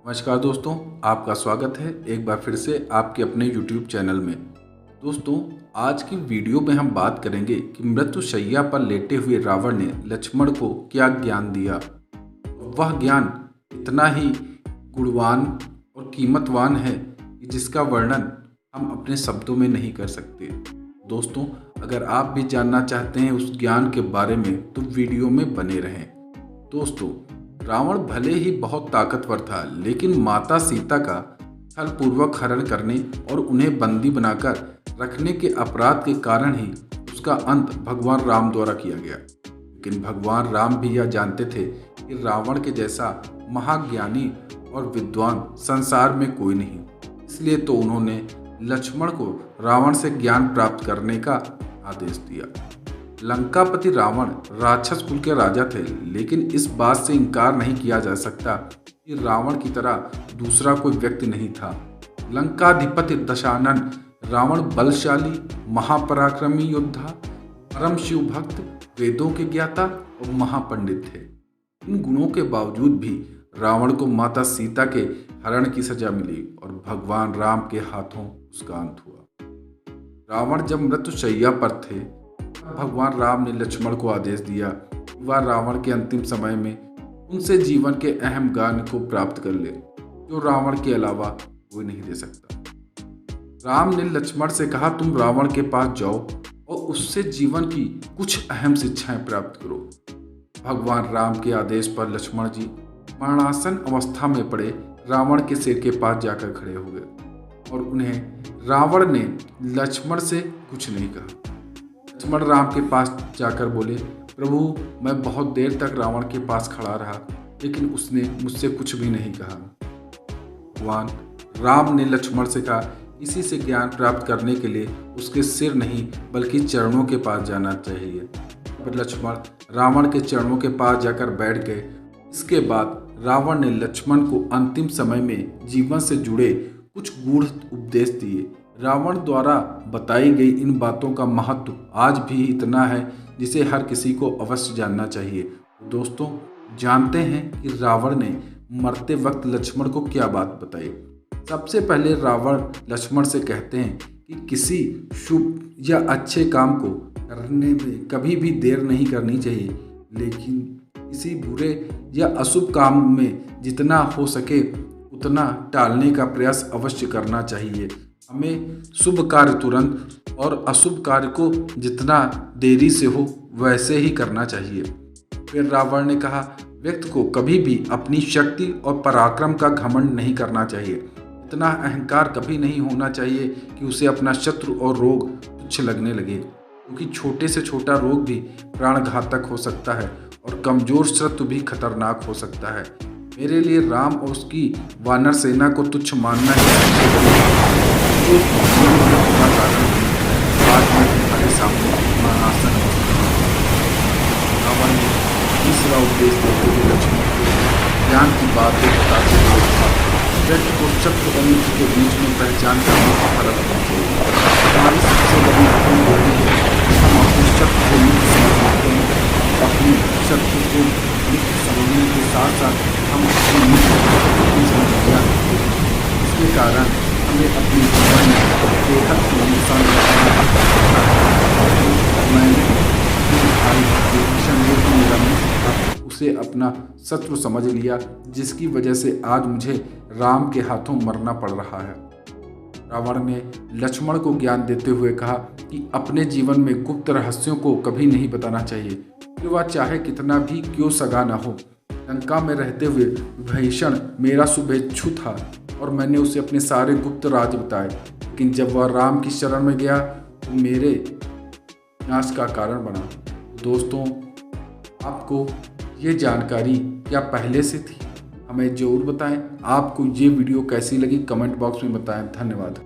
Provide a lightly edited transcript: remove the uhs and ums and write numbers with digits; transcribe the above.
नमस्कार दोस्तों, आपका स्वागत है एक बार फिर से आपके अपने YouTube चैनल में। दोस्तों, आज की वीडियो में हम बात करेंगे कि मृत्युशैया पर लेटे हुए रावण ने लक्ष्मण को क्या ज्ञान दिया। वह ज्ञान इतना ही गुणवान और कीमतवान है कि जिसका वर्णन हम अपने शब्दों में नहीं कर सकते। दोस्तों, अगर आप भी जानना चाहते हैं उस ज्ञान के बारे में तो वीडियो में बने रहें। दोस्तों, रावण भले ही बहुत ताकतवर था, लेकिन माता सीता का छलपूर्वक हरण करने और उन्हें बंदी बनाकर रखने के अपराध के कारण ही उसका अंत भगवान राम द्वारा किया गया। लेकिन भगवान राम भी यह जानते थे कि रावण के जैसा महाज्ञानी और विद्वान संसार में कोई नहीं। इसलिए तो उन्होंने लक्ष्मण को रावण से ज्ञान प्राप्त करने का आदेश दिया। लंकापति रावण राक्षस कुल के राजा थे, लेकिन इस बात से इनकार नहीं किया जा सकता कि रावण की तरह दूसरा कोई व्यक्ति नहीं था। लंकाधिपति दशानन रावण बलशाली, महापराक्रमी योद्धा, परम शिव भक्त, वेदों के ज्ञाता और महापंडित थे। इन गुणों के बावजूद भी रावण को माता सीता के हरण की सजा मिली और भगवान राम के हाथों उसका अंत हुआ। रावण जब मृत्युशैया पर थे, भगवान राम ने लक्ष्मण को आदेश दिया कि वह रावण के अंतिम समय में उनसे जीवन के अहम ज्ञान को प्राप्त कर ले, जो रावण के अलावा कोई नहीं दे सकता। राम ने लक्ष्मण से कहा, तुम रावण के पास जाओ और उससे जीवन की कुछ अहम शिक्षाएं प्राप्त करो। भगवान राम के आदेश पर लक्ष्मण जी मरणासन अवस्था में पड़े रावण के सिर के पास जाकर खड़े हो गए और उन्हें रावण ने लक्ष्मण से कुछ नहीं कहा। लक्ष्मण राम के पास जाकर बोले, प्रभु, मैं बहुत देर तक रावण के पास खड़ा रहा, लेकिन उसने मुझसे कुछ भी नहीं कहा। भगवान राम ने लक्ष्मण से कहा, इसी से ज्ञान प्राप्त करने के लिए उसके सिर नहीं बल्कि चरणों के पास जाना चाहिए। पर लक्ष्मण रावण के चरणों के पास जाकर बैठ गए। इसके बाद रावण ने लक्ष्मण को अंतिम समय में जीवन से जुड़े कुछ गूढ़ उपदेश दिए। रावण द्वारा बताई गई इन बातों का महत्व आज भी इतना है जिसे हर किसी को अवश्य जानना चाहिए। दोस्तों, जानते हैं कि रावण ने मरते वक्त लक्ष्मण को क्या बात बताई। सबसे पहले रावण लक्ष्मण से कहते हैं कि किसी शुभ या अच्छे काम को करने में कभी भी देर नहीं करनी चाहिए, लेकिन किसी बुरे या अशुभ काम में जितना हो सके उतना टालने का प्रयास अवश्य करना चाहिए। हमें शुभ कार्य तुरंत और अशुभ कार्य को जितना देरी से हो वैसे ही करना चाहिए। फिर रावण ने कहा, व्यक्ति को कभी भी अपनी शक्ति और पराक्रम का घमंड नहीं करना चाहिए। इतना अहंकार कभी नहीं होना चाहिए कि उसे अपना शत्रु और रोग तुच्छ लगने लगे, क्योंकि छोटे से छोटा रोग भी प्राणघातक हो सकता है और कमजोर शत्रु भी खतरनाक हो सकता है। मेरे लिए राम और उसकी वानर सेना को तुच्छ मानना ही आज मैं तुम्हारे सामने मरणासन रावण ने तीसरा उपदेश देते हुए लक्ष्मण को ज्ञान की बात बताते हुए कहा, व्यक्ति को शत्रु और मित्र के बीच में पहचान करने का फर्क होना चाहिए। हमारी सबसे बड़ी भूल यही है कि हम अपने शत्रु को मित्र समझते हैं, अपने शत्रु को मित्र समझने के साथ साथ हम अपने मित्र को समझना करते हैं। इसके कारण हमें अपने जीवन में बेहद नुकसान उसे अपना शत्रु समझ लिया, जिसकी वजह से आज मुझे राम के हाथों मरना पड़ रहा है। रावण ने लक्ष्मण को ज्ञान देते हुए कहा कि अपने जीवन में गुप्त रहस्यों को कभी नहीं बताना चाहिए, कि वह चाहे कितना भी क्यों सगा न हो। लंका में रहते हुए विभीषण मेरा शुभेच्छु था और मैंने उसे अपने सारे गुप्त राज बताए, लेकिन जब वह राम की शरण में गया तो मेरे नाश का कारण बना। दोस्तों, आपको ये जानकारी क्या पहले से थी? हमें ज़रूर बताएं। आपको ये वीडियो कैसी लगी कमेंट बॉक्स में बताएं। धन्यवाद।